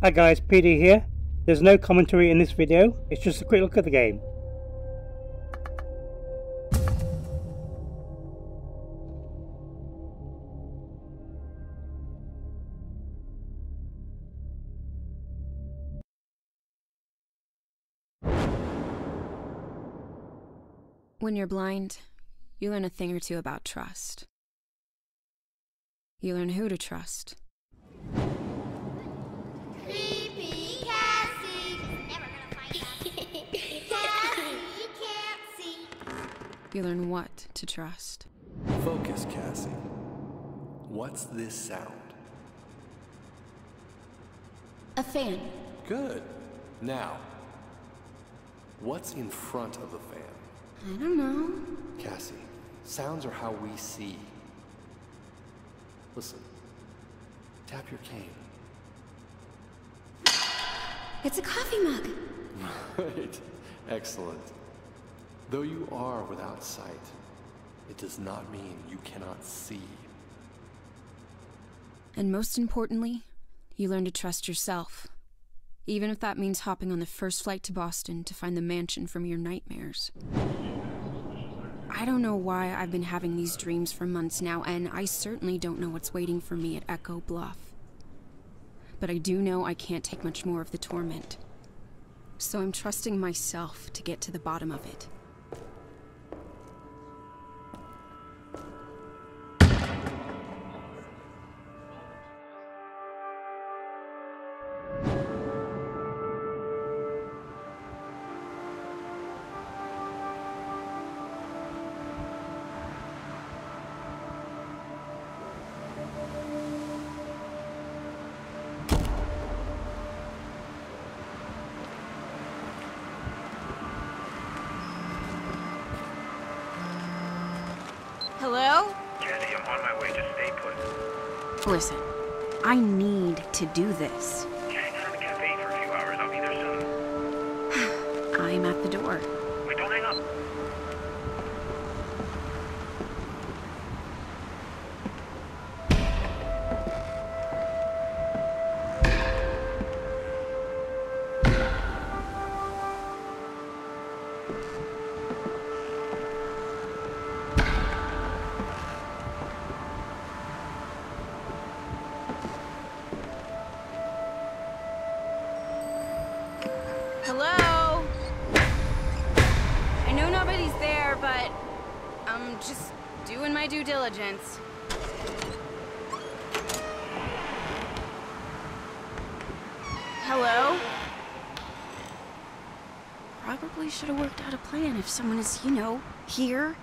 Hi guys, PD here. There's no commentary in this video, it's just a quick look at the game. When you're blind, you learn a thing or two about trust. You learn who to trust. Creepy Cassie. Never gonna find out. Cassie, you can't see. You learn what to trust. Focus, Cassie. What's this sound? A fan. Good. Now, what's in front of the fan? I don't know. Cassie, sounds are how we see. Listen. Tap your cane. It's a coffee mug. Right. Excellent. Though you are without sight, it does not mean you cannot see. And most importantly, you learn to trust yourself. Even if that means hopping on the first flight to Boston to find the mansion from your nightmares. I don't know why I've been having these dreams for months now, and I certainly don't know what's waiting for me at Echo Bluff. But I do know I can't take much more of the torment. So I'm trusting myself to get to the bottom of it. Hello? Candy, I'm on my way. Just stay put. Listen, I need to do this. Hang out in the cafe for a few hours. I'll be there soon. I'm at the door. Wait, don't hang up. Hello? I know nobody's there, but I'm just doing my due diligence. Hello? Probably should have worked out a plan if someone is, you know, here.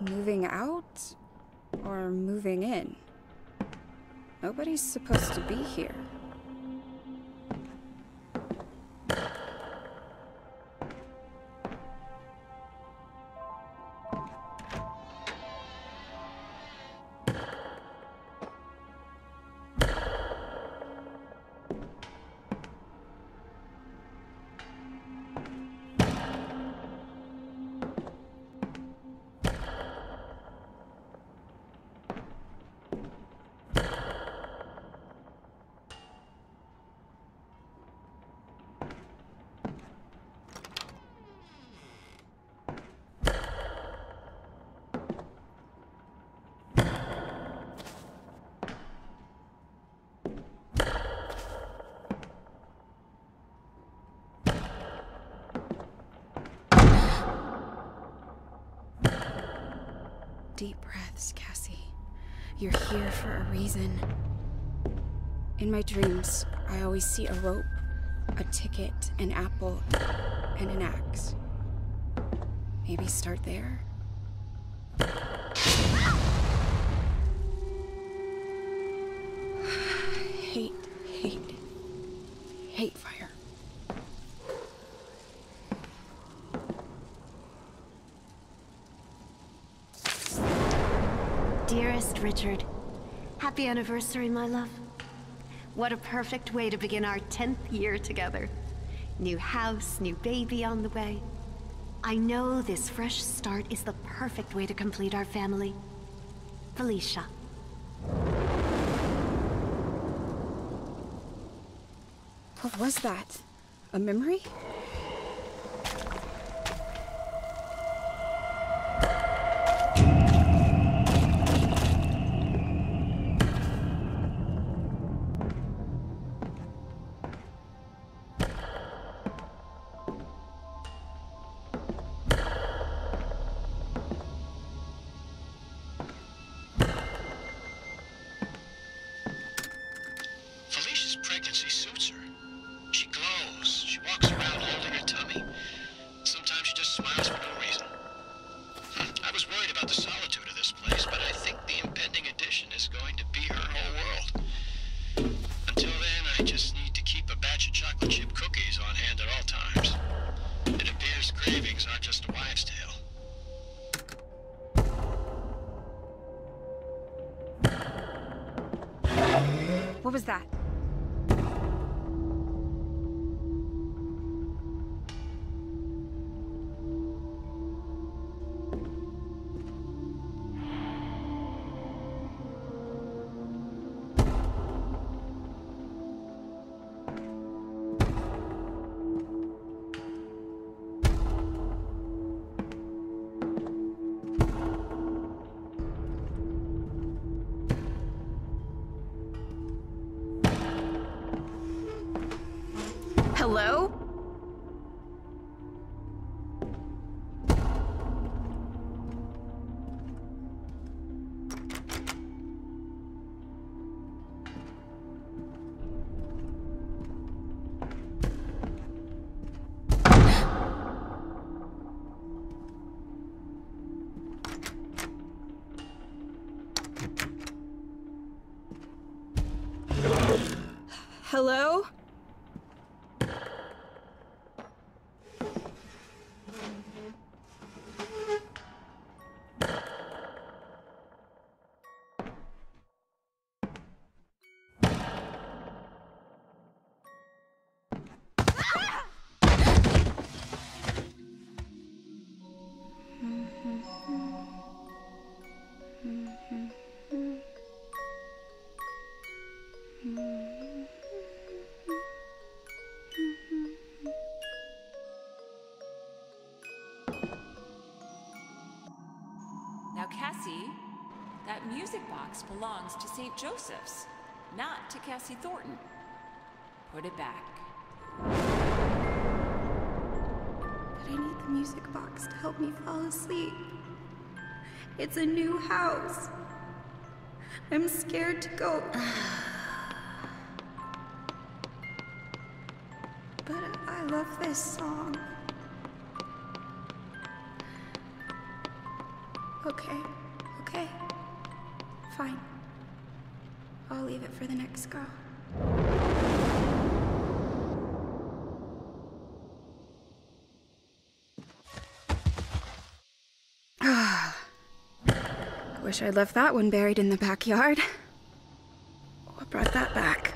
Moving out or moving in? Nobody's supposed to be here. Deep breaths, Cassie. You're here for a reason. In my dreams, I always see a rope, a ticket, an apple, and an axe. Maybe start there? Hate fire. Dearest Richard, happy anniversary, my love. What a perfect way to begin our 10th year together. New house, new baby on the way. I know this fresh start is the perfect way to complete our family. Felicia. What was that? A memory? Felicia's pregnancy suits her. She glows. She walks around holding her tummy. Sometimes she just smiles for no reason. I was worried about the solitude of this place, but I think the impending addition is going to be her whole world. Until then, I just need to keep a batch of chocolate chip cookies on hand at all times. It appears cravings aren't just a wives' tale. What was that? Hello? Hello? Now, Cassie, that music box belongs to St. Joseph's, not to Cassie Thornton. Put it back. But I need the music box to help me fall asleep. It's a new house. I'm scared to go. But I love this song. Okay. Fine. I'll leave it for the next girl. Wish I'd left that one buried in the backyard. What brought that back?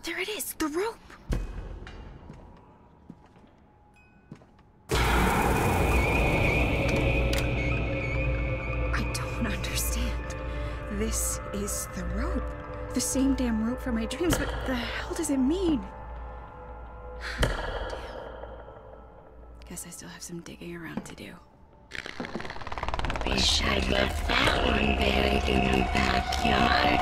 There it is, the rope! I don't understand. This is the rope. The same damn rope from my dreams, but the hell does it mean? Damn. Guess I still have some digging around to do. Wish I'd left that one buried in the backyard.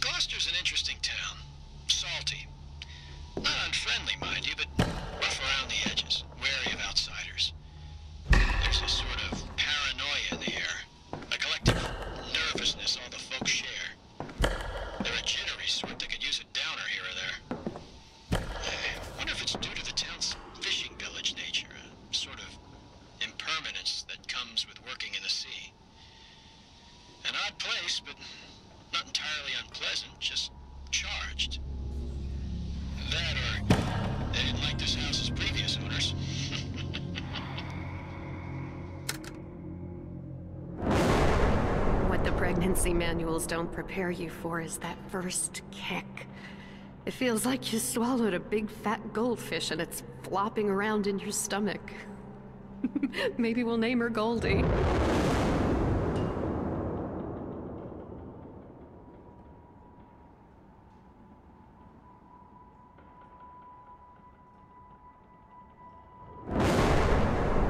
Gloucester's an interesting town. Salty. Not unfriendly, mind you, but rough around the pregnancy manuals don't prepare you for is that first kick. It feels like you swallowed a big fat goldfish and it's flopping around in your stomach. Maybe we'll name her Goldie.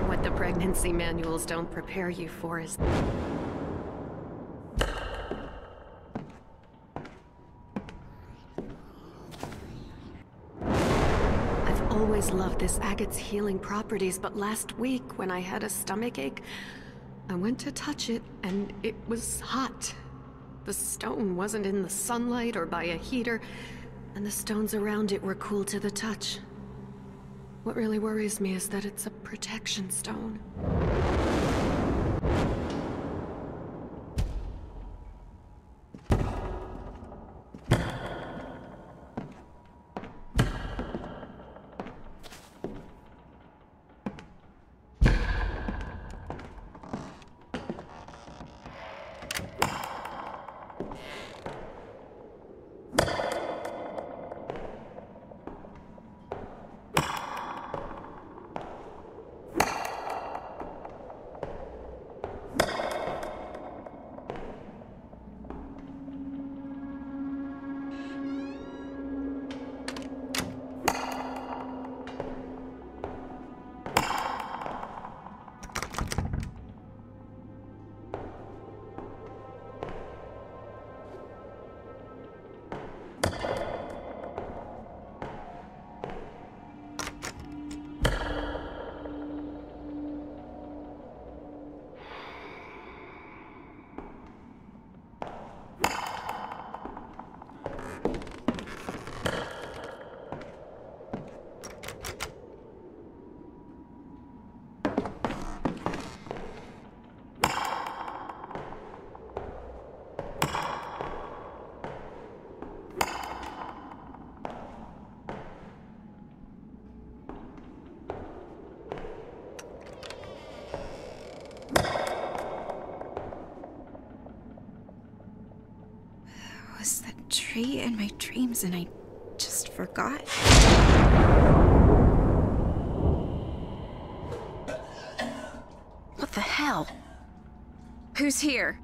What the pregnancy manuals don't prepare you for is... I've always loved this agate's healing properties, but last week when I had a stomachache, I went to touch it and it was hot. The stone wasn't in the sunlight or by a heater, and the stones around it were cool to the touch. What really worries me is that it's a protection stone. Was that tree in my dreams and I just forgot? What the hell? Who's here?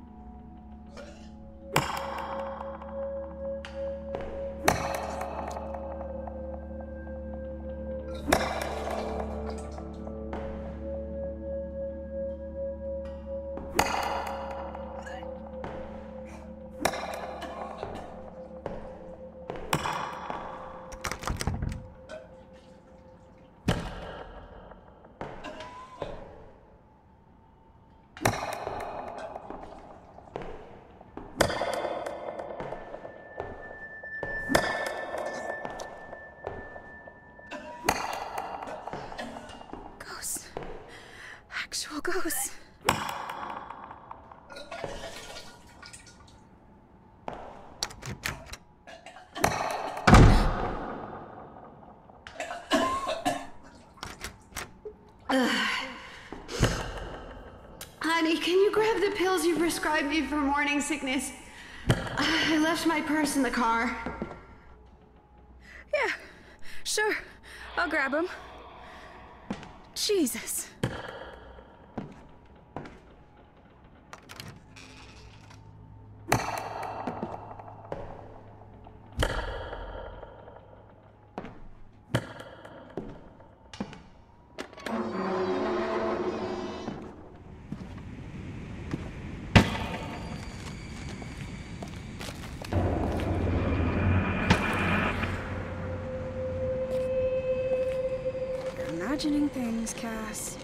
Actual ghosts. Honey, can you grab the pills you prescribed me for morning sickness? I left my purse in the car. Yeah, sure. I'll grab them. Jesus. Imagining things, Cass.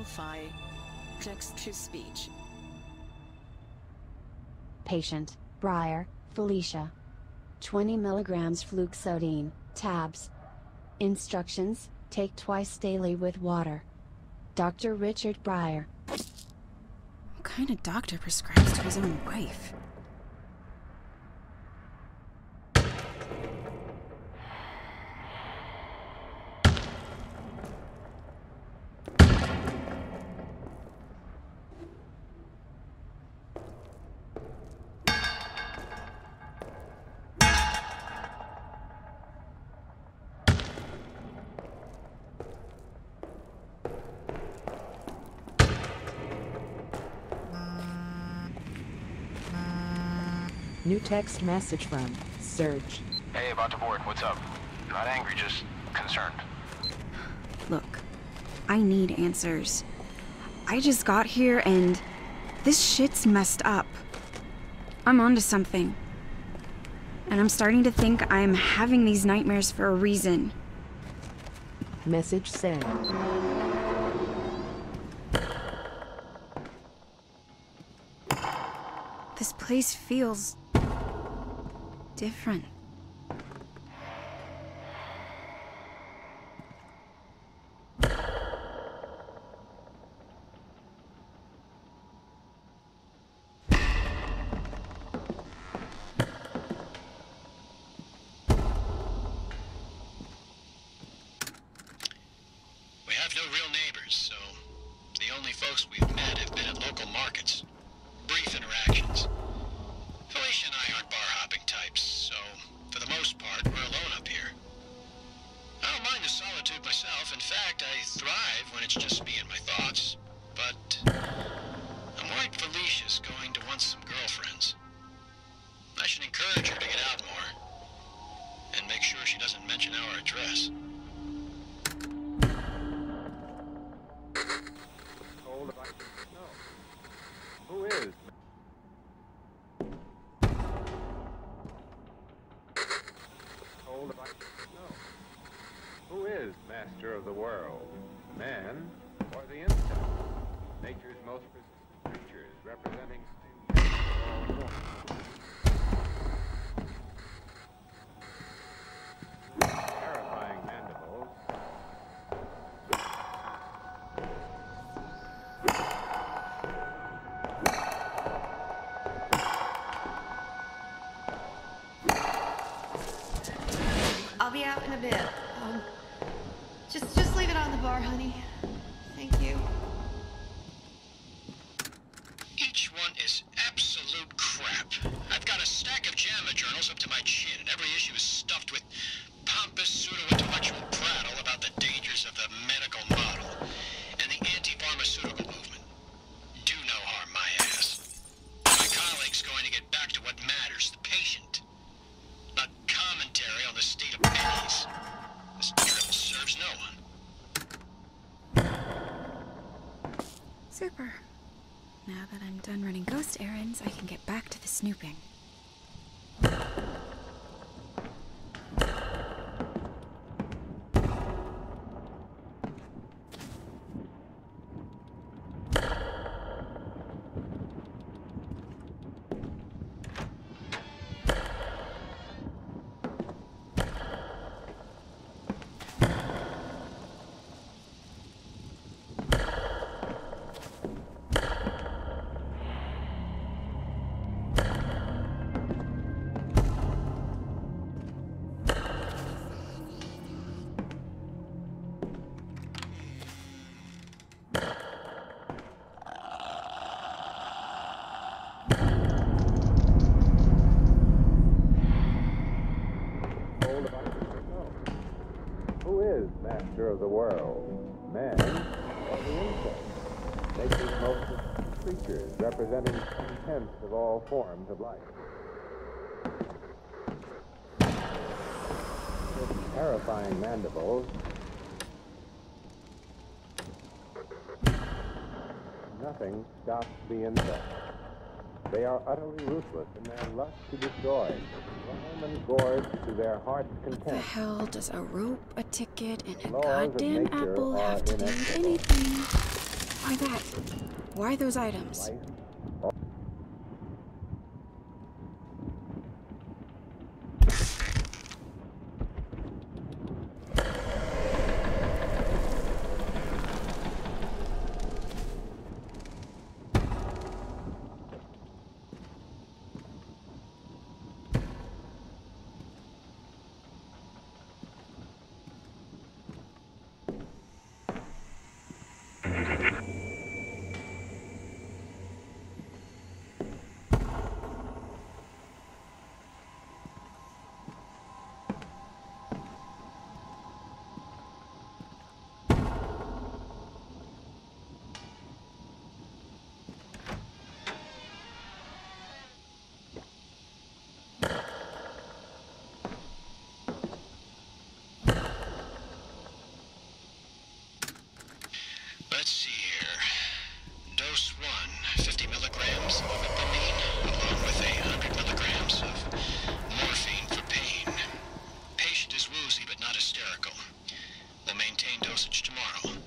Verify text-to-speech. Patient, Breyer, Felicia. 20 milligrams fluoxetine, tabs. Instructions, take twice daily with water. Dr. Richard Breyer. What kind of doctor prescribes to his own wife? New text message from Serge. Hey, about to board. What's up? Not angry, just concerned. Look, I need answers. I just got here and this shit's messed up. I'm onto something. And I'm starting to think I'm having these nightmares for a reason. Message sent. This place feels different. We have no real neighbors, so the only folks we've met have been at local markets. Brief interactions. Felicia and I aren't bar-hopping types, so for the most part, we're alone up here. I don't mind the solitude myself. In fact, I thrive when it's just me and my thoughts. But I'm worried Felicia's going to want some girlfriends. I should encourage her to get out more. And make sure she doesn't mention our address. Who is? Who is master of the world? Man or the insect? Nature's most persistent creatures representing terrifying mandibles. I'll be out in a bit. Just leave it on the bar, honey. Thank you. Each one is absolute crap. I've got a stack of JAMA journals up to my chin, and every issue is stuffed with pompous pseudo-intellectual prattle about the dangers of the medical model and the anti-pharmaceutical movement. Do no harm, my ass. My colleague's going to get back to what matters, the patient. Not commentary on the state of pennies. This trip serves no one. Super. Now that I'm done running ghost errands, I can get back to the snooping. Who is master of the world? Man or the insect? Nature's most persistent creatures representing 10/10 of all forms of life. With terrifying mandibles. Nothing stops the insect. They are utterly ruthless in their lust to destroy, roam and gorge to their heart's What the content. hell does a rope, a ticket, and a Laws of goddamn nature apple are have to do with inexorable. anything? Why that? Why those items? Let's see here. Dose 1, 50 milligrams of imipramine, along with 100 milligrams of morphine for pain. Patient is woozy but not hysterical. We'll maintain dosage tomorrow.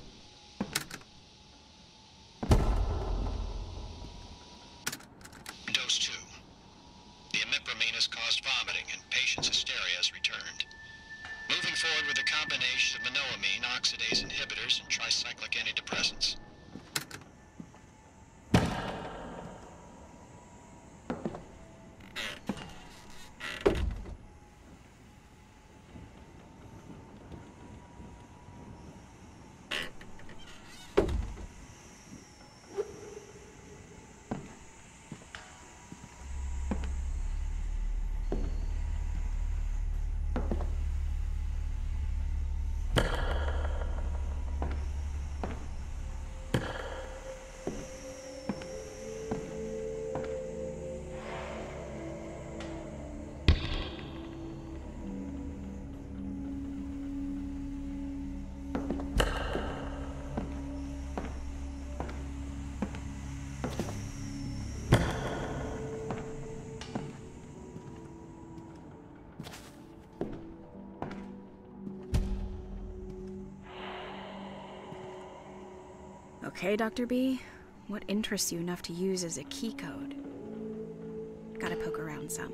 Dose 2. The imipramine has caused vomiting and patient's hysteria has returned. Moving forward with a combination of monoamine, oxidase inhibitors, and tricyclic antidepressants. Okay, Dr. B, what interests you enough to use as a key code? Gotta poke around some.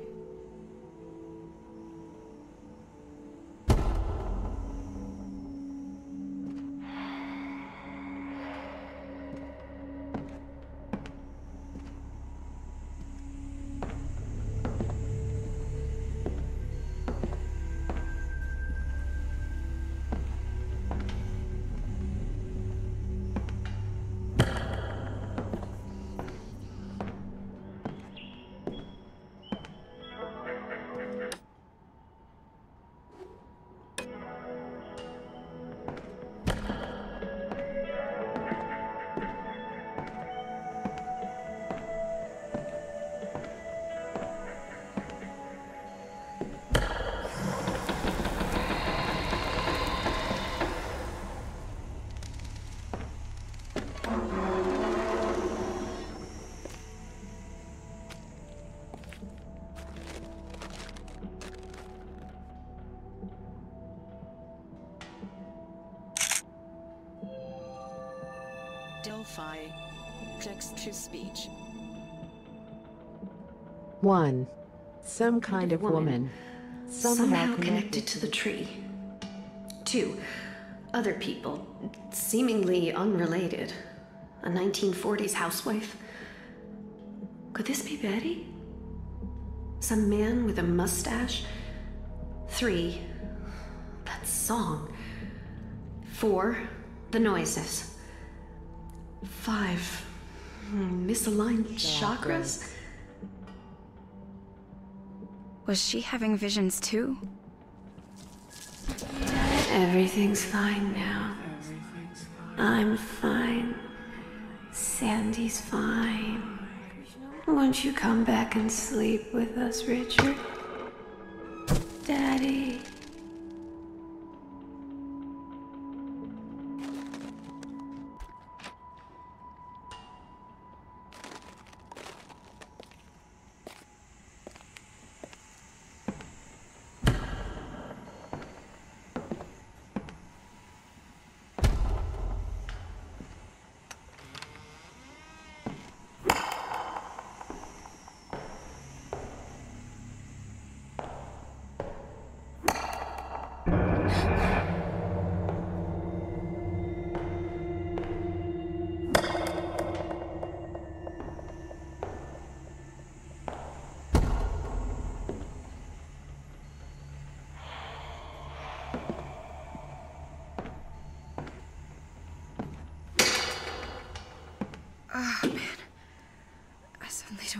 Delphi. Text-to-speech. 1. Some kind of woman. Somehow connected to the tree. 2. Other people, seemingly unrelated. A 1940s housewife. Could this be Betty? Some man with a mustache? 3. That song. 4. The noises. 5. Misaligned chakras? Was she having visions too? Everything's fine now. I'm fine. Sandy's fine. Won't you come back and sleep with us, Richard? Daddy.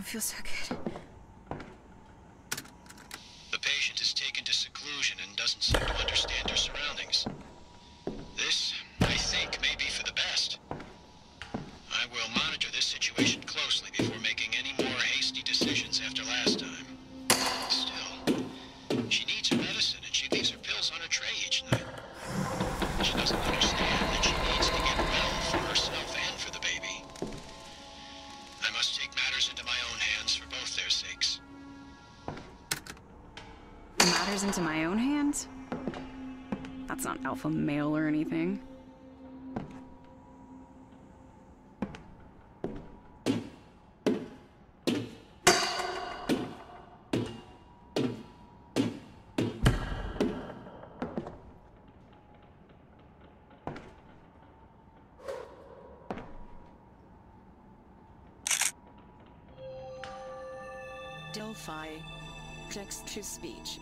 feels so good. The patient is taken to seclusion and doesn't seem to understand her surroundings. This, I think, may be for the best. I will monitor this situation closely before making any more hasty decisions after last time. Still, she needs her medicine and she leaves her pills on her tray each night. She doesn't understand that she needs to get well for herself and for the baby. I must take matters into my own hands for both their sakes. Matters into my own hands? That's not alpha male or anything. Delphi. Text-to-speech.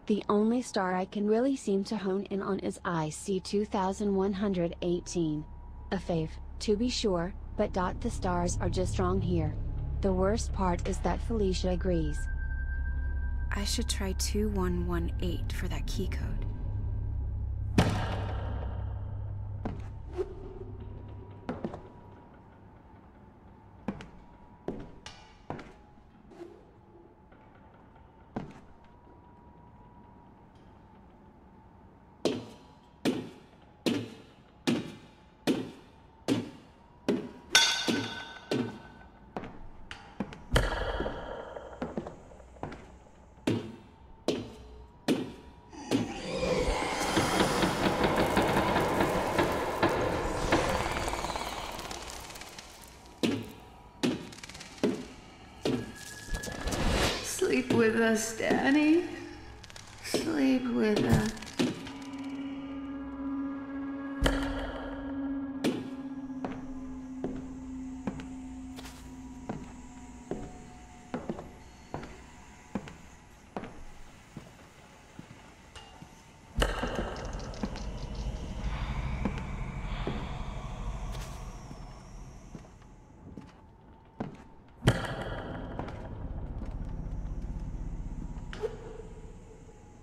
The only star I can really seem to hone in on is IC 2118. A fave, to be sure, but the stars are just wrong here. The worst part is that Felicia agrees. I should try 2118 for that key code. Sleep with us, Daddy. Sleep with us.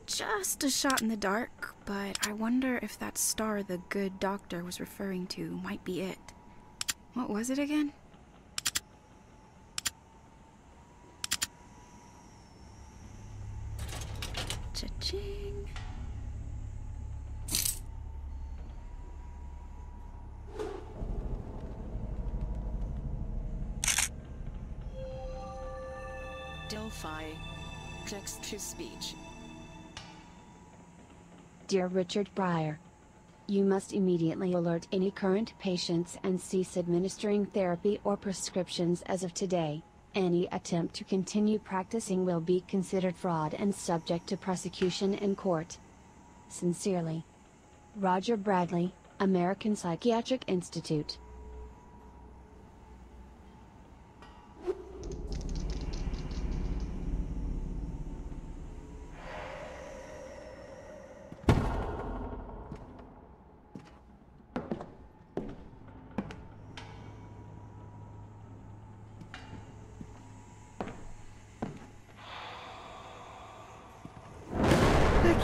Just a shot in the dark, but I wonder if that star the good doctor was referring to might be it. What was it again? Cha-ching. Delphi. Text-to-speech. Dear Richard Breyer, you must immediately alert any current patients and cease administering therapy or prescriptions as of today. Any attempt to continue practicing will be considered fraud and subject to prosecution in court. Sincerely, Roger Bradley, American Psychiatric Institute.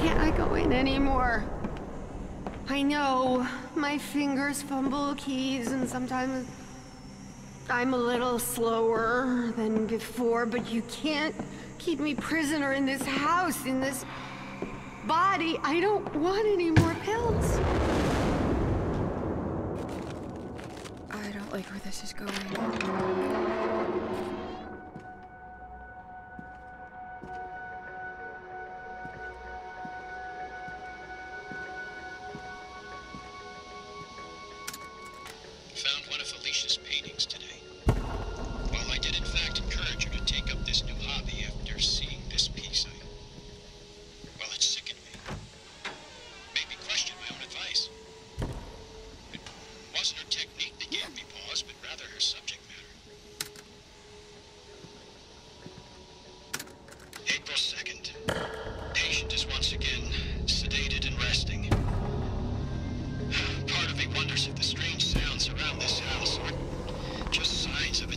Can't I go in anymore? I know, my fingers fumble keys and sometimes I'm a little slower than before, but you can't keep me prisoner in this house, in this body. I don't want any more pills. I don't like where this is going. Found one of Felicia's paintings today. While I did in fact encourage her to take up this new hobby after seeing this piece, well, it sickened me. Made me question my own advice. It wasn't her technique that gave me pause, but rather her subject matter. April 2nd. Patient is once again sedated and resting. Part of me wonders if the strange sounds around this house are just signs of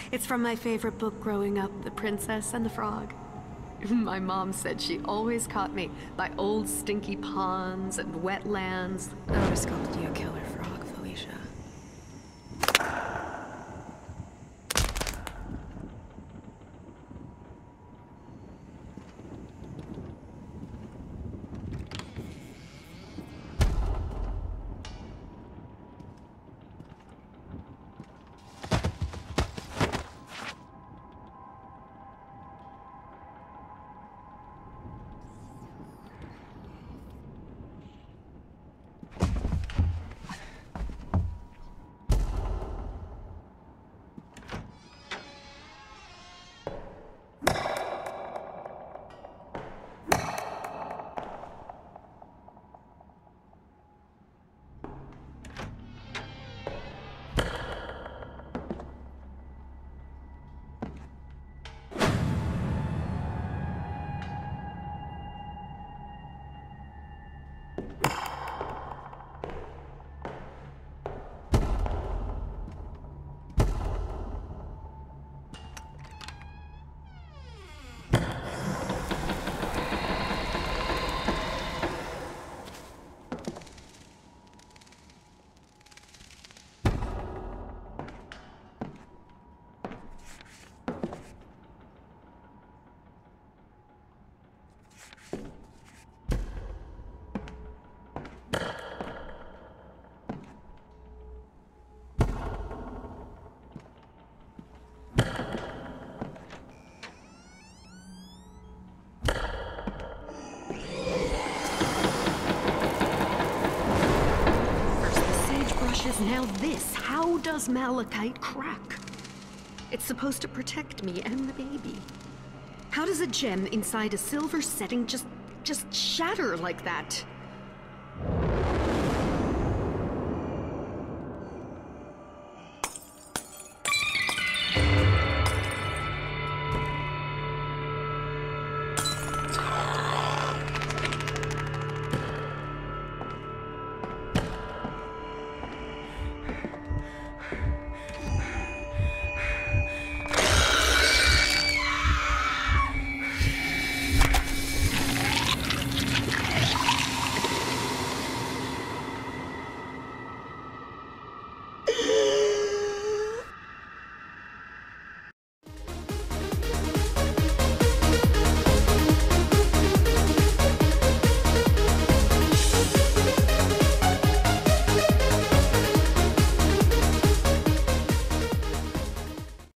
It's from my favorite book growing up, The Princess and the Frog. My mom said she always caught me by old stinky ponds and wetlands. I always called you a killer frog, Felicia. Now this, how does malachite crack? It's supposed to protect me and the baby. How does a gem inside a silver setting just shatter like that?